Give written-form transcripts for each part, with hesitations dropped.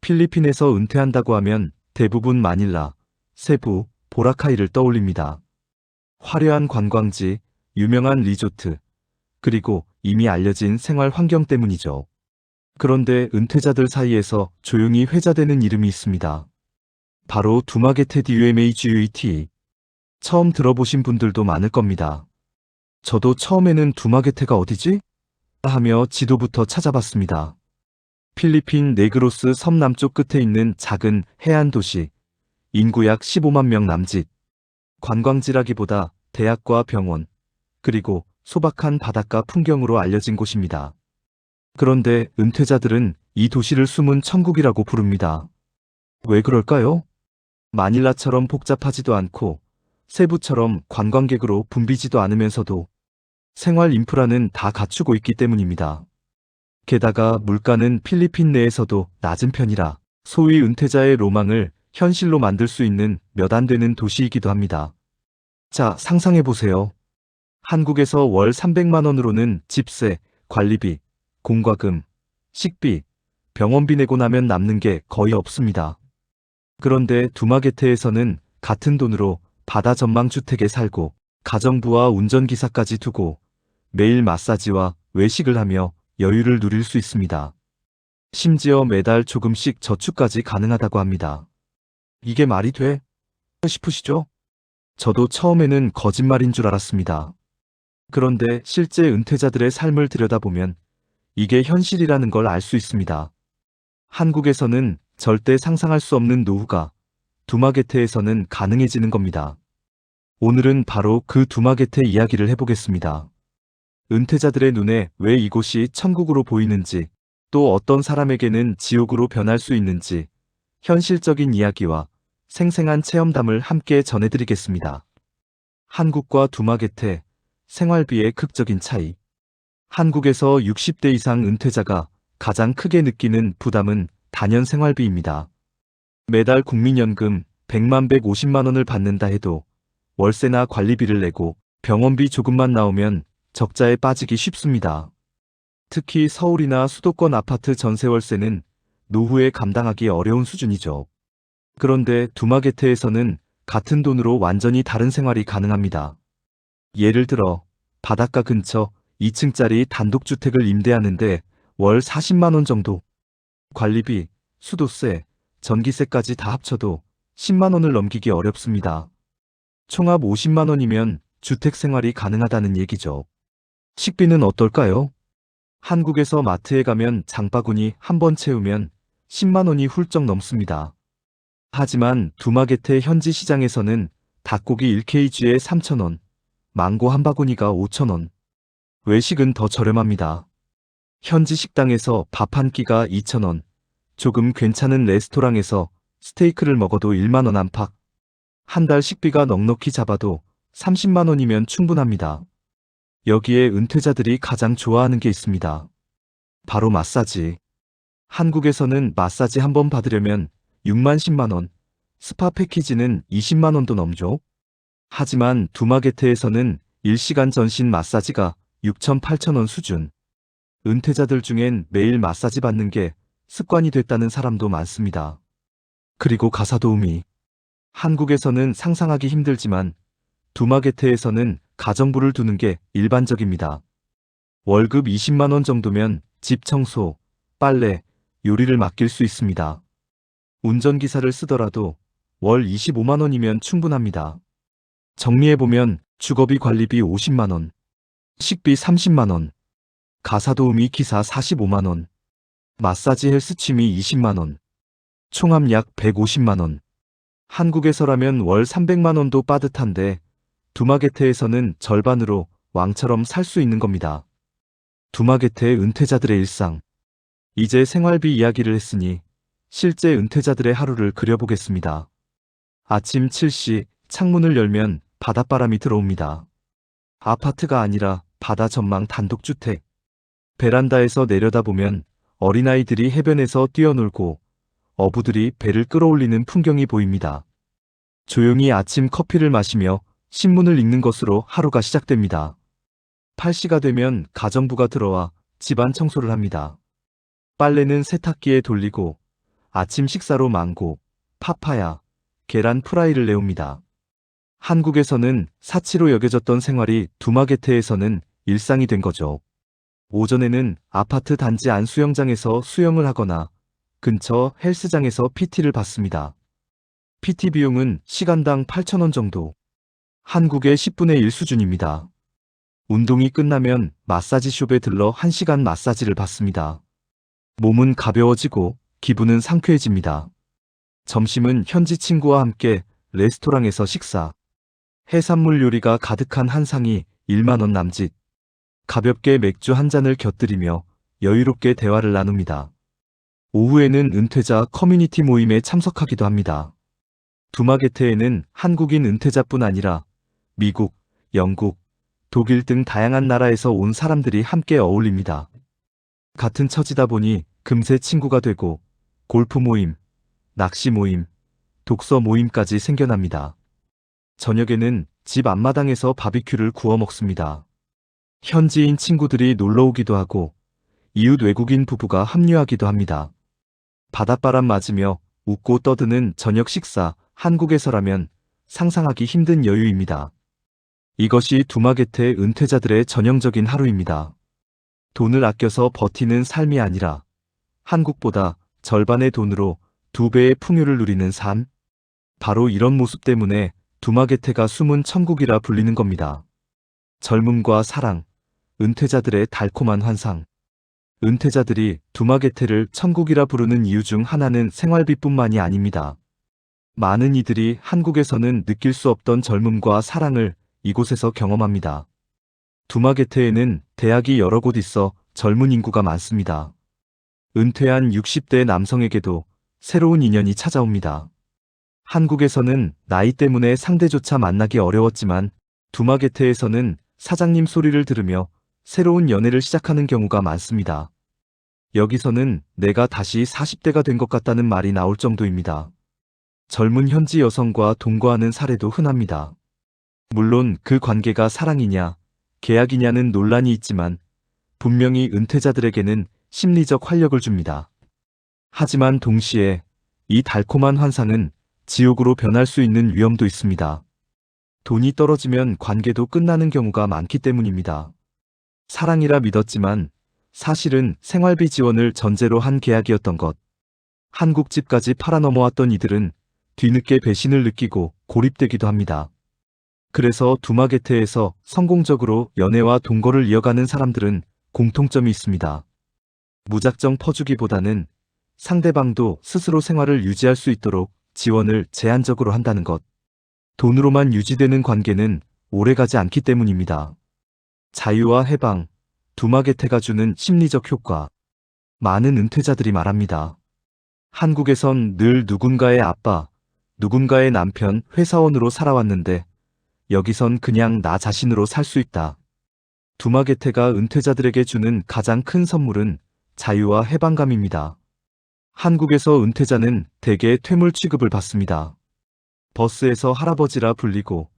필리핀에서 은퇴한다고 하면 대부분 마닐라, 세부, 보라카이를 떠올립니다. 화려한 관광지, 유명한 리조트, 그리고 이미 알려진 생활 환경 때문이죠. 그런데 은퇴자들 사이에서 조용히 회자되는 이름이 있습니다. 바로 두마게테 DUMAGUET. 처음 들어보신 분들도 많을 겁니다. 저도 처음에는 두마게테가 어디지? 하며 지도부터 찾아봤습니다. 필리핀 네그로스 섬 남쪽 끝에 있는 작은 해안 도시, 인구 약 15만 명 남짓. 관광지라기보다 대학과 병원, 그리고 소박한 바닷가 풍경으로 알려진 곳입니다. 그런데 은퇴자들은 이 도시를 숨은 천국이라고 부릅니다. 왜 그럴까요? 마닐라처럼 복잡하지도 않고 세부처럼 관광객으로 붐비지도 않으면서도 생활 인프라는 다 갖추고 있기 때문입니다. 게다가 물가는 필리핀 내에서도 낮은 편이라 소위 은퇴자의 로망을 현실로 만들 수 있는 몇 안 되는 도시이기도 합니다. 자, 상상해보세요. 한국에서 월 300만 원으로는 집세, 관리비, 공과금, 식비, 병원비 내고 나면 남는 게 거의 없습니다. 그런데 두마게테에서는 같은 돈으로 바다 전망 주택에 살고 가정부와 운전기사까지 두고 매일 마사지와 외식을 하며 여유를 누릴 수 있습니다. 심지어 매달 조금씩 저축까지 가능하다고 합니다. 이게 말이 돼? 싶으시죠? 저도 처음에는 거짓말인 줄 알았습니다. 그런데 실제 은퇴자들의 삶을 들여다보면 이게 현실이라는 걸 알 수 있습니다. 한국에서는 절대 상상할 수 없는 노후가 두마게테에서는 가능해지는 겁니다. 오늘은 바로 그 두마게테 이야기를 해보겠습니다. 은퇴자들의 눈에 왜 이곳이 천국으로 보이는지, 또 어떤 사람에게는 지옥으로 변할 수 있는지, 현실적인 이야기와 생생한 체험담을 함께 전해드리겠습니다. 한국과 두마게테, 생활비의 극적인 차이. 한국에서 60대 이상 은퇴자가 가장 크게 느끼는 부담은 단연 생활비입니다. 매달 국민연금 100만 150만 원을 받는다 해도 월세나 관리비를 내고 병원비 조금만 나오면 적자에 빠지기 쉽습니다. 특히 서울이나 수도권 아파트 전세월세는 노후에 감당하기 어려운 수준이죠. 그런데 두마게테에서는 같은 돈으로 완전히 다른 생활이 가능합니다. 예를 들어 바닷가 근처 2층짜리 단독주택을 임대하는데 월 40만 원 정도. 관리비, 수도세, 전기세까지 다 합쳐도 10만 원을 넘기기 어렵습니다. 총합 50만 원이면 주택 생활이 가능하다는 얘기죠. 식비는 어떨까요? 한국에서 마트에 가면 장바구니 한 번 채우면 10만 원이 훌쩍 넘습니다. 하지만 두마게테 현지 시장에서는 닭고기 1kg에 3,000원, 망고 한 바구니가 5,000원. 외식은 더 저렴합니다. 현지 식당에서 밥 한 끼가 2,000원, 조금 괜찮은 레스토랑에서 스테이크를 먹어도 1만 원 안팎. 한 달 식비가 넉넉히 잡아도 30만 원이면 충분합니다. 여기에 은퇴자들이 가장 좋아하는 게 있습니다. 바로 마사지. 한국에서는 마사지 한 번 받으려면 6만 10만 원, 스파 패키지는 20만 원도 넘죠. 하지만 두마게테에서는 1시간 전신 마사지가 6천 8천 원 수준. 은퇴자들 중엔 매일 마사지 받는 게 습관이 됐다는 사람도 많습니다. 그리고 가사 도우미. 한국에서는 상상하기 힘들지만 두마게테에서는 가정부를 두는 게 일반적입니다. 월급 20만 원 정도면 집 청소, 빨래, 요리를 맡길 수 있습니다. 운전기사를 쓰더라도 월 25만 원이면 충분합니다. 정리해보면 주거비 관리비 50만 원, 식비 30만 원, 가사도우미 기사 45만 원, 마사지 헬스 취미 20만 원, 총합 약 150만 원. 한국에서라면 월 300만 원도 빠듯한데 두마게테에서는 절반으로 왕처럼 살 수 있는 겁니다. 두마게테 은퇴자들의 일상. 이제 생활비 이야기를 했으니 실제 은퇴자들의 하루를 그려보겠습니다. 아침 7시 창문을 열면 바닷바람이 들어옵니다. 아파트가 아니라 바다 전망 단독주택. 베란다에서 내려다보면 어린아이들이 해변에서 뛰어놀고 어부들이 배를 끌어올리는 풍경이 보입니다. 조용히 아침 커피를 마시며 신문을 읽는 것으로 하루가 시작됩니다. 8시가 되면 가정부가 들어와 집안 청소를 합니다. 빨래는 세탁기에 돌리고 아침 식사로 망고, 파파야, 계란 프라이를 내옵니다. 한국에서는 사치로 여겨졌던 생활이 두마게테에서는 일상이 된 거죠. 오전에는 아파트 단지 안 수영장에서 수영을 하거나 근처 헬스장에서 PT를 받습니다. PT 비용은 시간당 8,000원 정도. 한국의 10분의 1 수준입니다. 운동이 끝나면 마사지숍에 들러 1시간 마사지를 받습니다. 몸은 가벼워지고 기분은 상쾌해집니다. 점심은 현지 친구와 함께 레스토랑에서 식사. 해산물 요리가 가득한 한 상이 1만 원 남짓. 가볍게 맥주 한 잔을 곁들이며 여유롭게 대화를 나눕니다. 오후에는 은퇴자 커뮤니티 모임에 참석하기도 합니다. 두마게테에는 한국인 은퇴자뿐 아니라 미국, 영국, 독일 등 다양한 나라에서 온 사람들이 함께 어울립니다. 같은 처지다 보니 금세 친구가 되고 골프 모임, 낚시 모임, 독서 모임까지 생겨납니다. 저녁에는 집 앞마당에서 바비큐를 구워 먹습니다. 현지인 친구들이 놀러 오기도 하고 이웃 외국인 부부가 합류하기도 합니다. 바닷바람 맞으며 웃고 떠드는 저녁 식사, 한국에서라면 상상하기 힘든 여유입니다. 이것이 두마게테 은퇴자들의 전형적인 하루입니다. 돈을 아껴서 버티는 삶이 아니라 한국보다 절반의 돈으로 2배의 풍요를 누리는 삶. 바로 이런 모습 때문에 두마게테가 숨은 천국이라 불리는 겁니다. 젊음과 사랑, 은퇴자들의 달콤한 환상. 은퇴자들이 두마게테를 천국이라 부르는 이유 중 하나는 생활비뿐만이 아닙니다. 많은 이들이 한국에서는 느낄 수 없던 젊음과 사랑을 이곳에서 경험합니다. 두마게테에는 대학이 여러 곳 있어 젊은 인구가 많습니다. 은퇴한 60대 남성에게도 새로운 인연이 찾아옵니다. 한국에서는 나이 때문에 상대조차 만나기 어려웠지만 두마게테에서는 사장님 소리를 들으며 새로운 연애를 시작하는 경우가 많습니다. 여기서는 내가 다시 40대가 된 것 같다는 말이 나올 정도입니다. 젊은 현지 여성과 동거하는 사례도 흔합니다. 물론 그 관계가 사랑이냐, 계약이냐는 논란이 있지만 분명히 은퇴자들에게는 심리적 활력을 줍니다. 하지만 동시에 이 달콤한 환상은 지옥으로 변할 수 있는 위험도 있습니다. 돈이 떨어지면 관계도 끝나는 경우가 많기 때문입니다. 사랑이라 믿었지만 사실은 생활비 지원을 전제로 한 계약이었던 것. 한국집까지 팔아 넘어왔던 이들은 뒤늦게 배신을 느끼고 고립되기도 합니다. 그래서 두마게테에서 성공적으로 연애와 동거를 이어가는 사람들은 공통점이 있습니다. 무작정 퍼주기보다는 상대방도 스스로 생활을 유지할 수 있도록 지원을 제한적으로 한다는 것. 돈으로만 유지되는 관계는 오래가지 않기 때문입니다. 자유와 해방, 두마게테가 주는 심리적 효과. 많은 은퇴자들이 말합니다. 한국에선 늘 누군가의 아빠, 누군가의 남편, 회사원으로 살아왔는데 여기선 그냥 나 자신으로 살 수 있다. 두마게테가 은퇴자들에게 주는 가장 큰 선물은 자유와 해방감입니다. 한국에서 은퇴자는 대개 퇴물 취급을 받습니다. 버스에서 할아버지라 불리고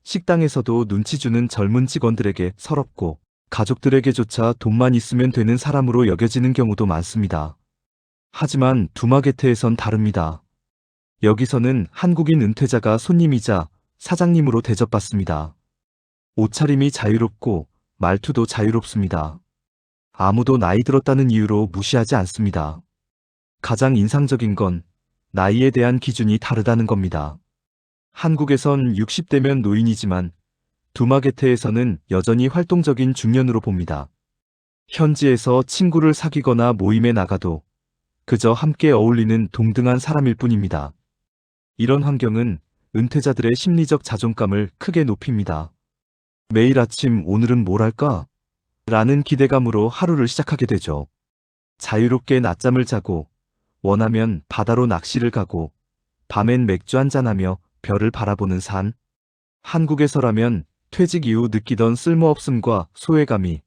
식당에서도 눈치 주는 젊은 직원들에게 서럽고 가족들에게조차 돈만 있으면 되는 사람으로 여겨지는 경우도 많습니다. 하지만 두마게테에선 다릅니다. 여기서는 한국인 은퇴자가 손님이자 사장님으로 대접받습니다. 옷차림이 자유롭고 말투도 자유롭습니다. 아무도 나이 들었다는 이유로 무시하지 않습니다. 가장 인상적인 건 나이에 대한 기준이 다르다는 겁니다. 한국에선 60대면 노인이지만 두마게테에서는 여전히 활동적인 중년으로 봅니다. 현지에서 친구를 사귀거나 모임에 나가도 그저 함께 어울리는 동등한 사람일 뿐입니다. 이런 환경은 은퇴자들의 심리적 자존감을 크게 높입니다. 매일 아침 오늘은 뭘 할까? 라는 기대감으로 하루를 시작하게 되죠. 자유롭게 낮잠을 자고 원하면 바다로 낚시를 가고 밤엔 맥주 한잔하며 별을 바라보는 삶. 한국에서라면 퇴직 이후 느끼던 쓸모없음과 소외감이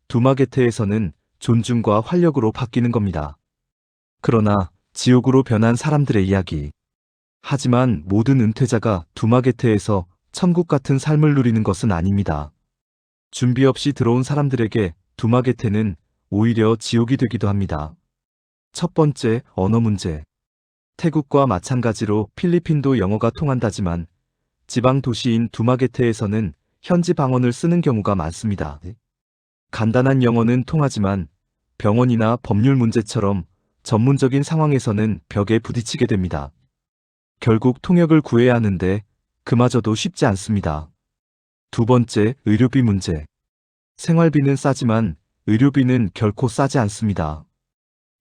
두마게테에서는 존중과 활력으로 바뀌는 겁니다. 그러나 지옥으로 변한 사람들의 이야기. 하지만 모든 은퇴자가 두마게테에서 천국 같은 삶을 누리는 것은 아닙니다. 준비 없이 들어온 사람들에게 두마게테는 오히려 지옥이 되기도 합니다. 첫 번째, 언어 문제. 태국과 마찬가지로 필리핀도 영어가 통한다지만 지방 도시인 두마게테에서는 현지 방언을 쓰는 경우가 많습니다. 간단한 영어는 통하지만 병원이나 법률 문제처럼 전문적인 상황에서는 벽에 부딪히게 됩니다. 결국 통역을 구해야 하는데 그마저도 쉽지 않습니다. 두 번째, 의료비 문제. 생활비는 싸지만 의료비는 결코 싸지 않습니다.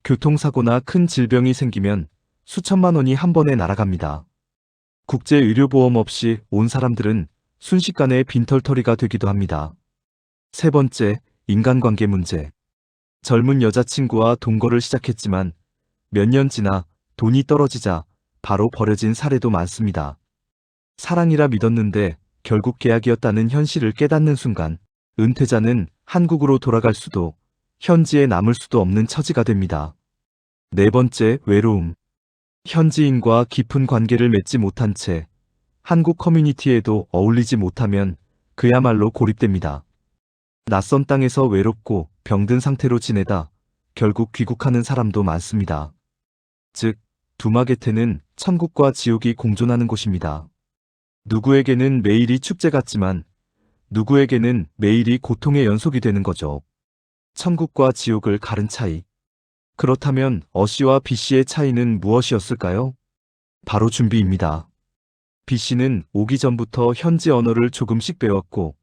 교통사고나 큰 질병이 생기면 수천만 원이 한 번에 날아갑니다. 국제의료보험 없이 온 사람들은 순식간에 빈털터리가 되기도 합니다. 세 번째, 인간관계 문제. 젊은 여자친구와 동거를 시작했지만 몇 년 지나 돈이 떨어지자 바로 버려진 사례도 많습니다. 사랑이라 믿었는데 결국 계약이었다는 현실을 깨닫는 순간 은퇴자는 한국으로 돌아갈 수도 현지에 남을 수도 없는 처지가 됩니다. 네 번째, 외로움. 현지인과 깊은 관계를 맺지 못한 채 한국 커뮤니티에도 어울리지 못하면 그야말로 고립됩니다. 낯선 땅에서 외롭고 병든 상태로 지내다 결국 귀국하는 사람도 많습니다. 즉, 두마게테는 천국과 지옥이 공존하는 곳입니다. 누구에게는 매일이 축제 같지만 누구에게는 매일이 고통의 연속이 되는 거죠. 천국과 지옥을 가른 차이. 그렇다면 어씨와 B씨의 차이는 무엇이었을까요? 바로 준비입니다. B씨는 오기 전부터 현지 언어를 조금씩 배웠고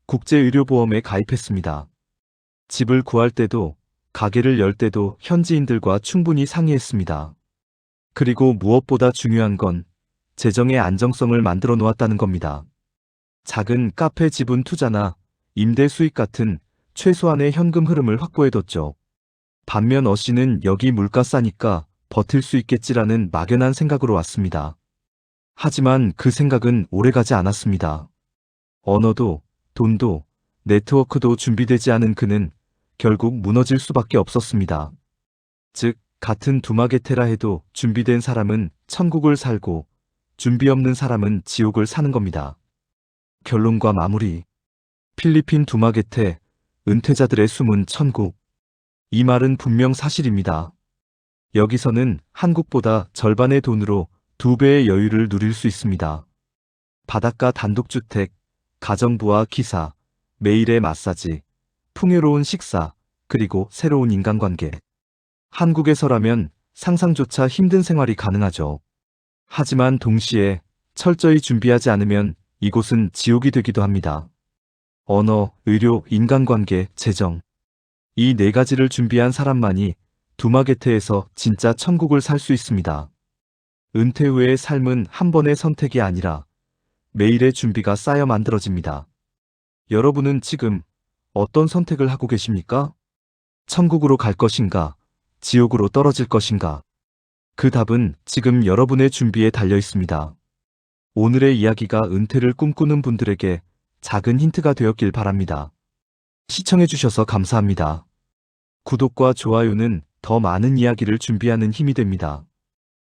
국제의료보험에 가입했습니다. 집을 구할 때도 가게를 열 때도 현지인들과 충분히 상의했습니다. 그리고 무엇보다 중요한 건 재정의 안정성을 만들어 놓았다는 겁니다. 작은 카페 지분 투자나 임대 수익 같은 최소한의 현금 흐름을 확보해뒀죠. 반면 어씨는 여기 물가 싸니까 버틸 수 있겠지라는 막연한 생각으로 왔습니다. 하지만 그 생각은 오래가지 않았습니다. 언어도 돈도 네트워크도 준비되지 않은 그는 결국 무너질 수밖에 없었습니다. 즉, 같은 두마게테라 해도 준비된 사람은 천국을 살고 준비 없는 사람은 지옥을 사는 겁니다. 결론과 마무리. 필리핀 두마게테, 은퇴자들의 숨은 천국. 이 말은 분명 사실입니다. 여기서는 한국보다 절반의 돈으로 2배의 여유를 누릴 수 있습니다. 바닷가 단독주택, 가정부와 기사, 매일의 마사지, 풍요로운 식사, 그리고 새로운 인간관계. 한국에서라면 상상조차 힘든 생활이 가능하죠. 하지만 동시에 철저히 준비하지 않으면 이곳은 지옥이 되기도 합니다. 언어, 의료, 인간관계, 재정. 이 4가지를 준비한 사람만이 두마게테에서 진짜 천국을 살 수 있습니다. 은퇴 후의 삶은 한 번의 선택이 아니라 매일의 준비가 쌓여 만들어집니다. 여러분은 지금 어떤 선택을 하고 계십니까? 천국으로 갈 것인가? 지옥으로 떨어질 것인가? 그 답은 지금 여러분의 준비에 달려 있습니다. 오늘의 이야기가 은퇴를 꿈꾸는 분들에게 작은 힌트가 되었길 바랍니다. 시청해주셔서 감사합니다. 구독과 좋아요는 더 많은 이야기를 준비하는 힘이 됩니다.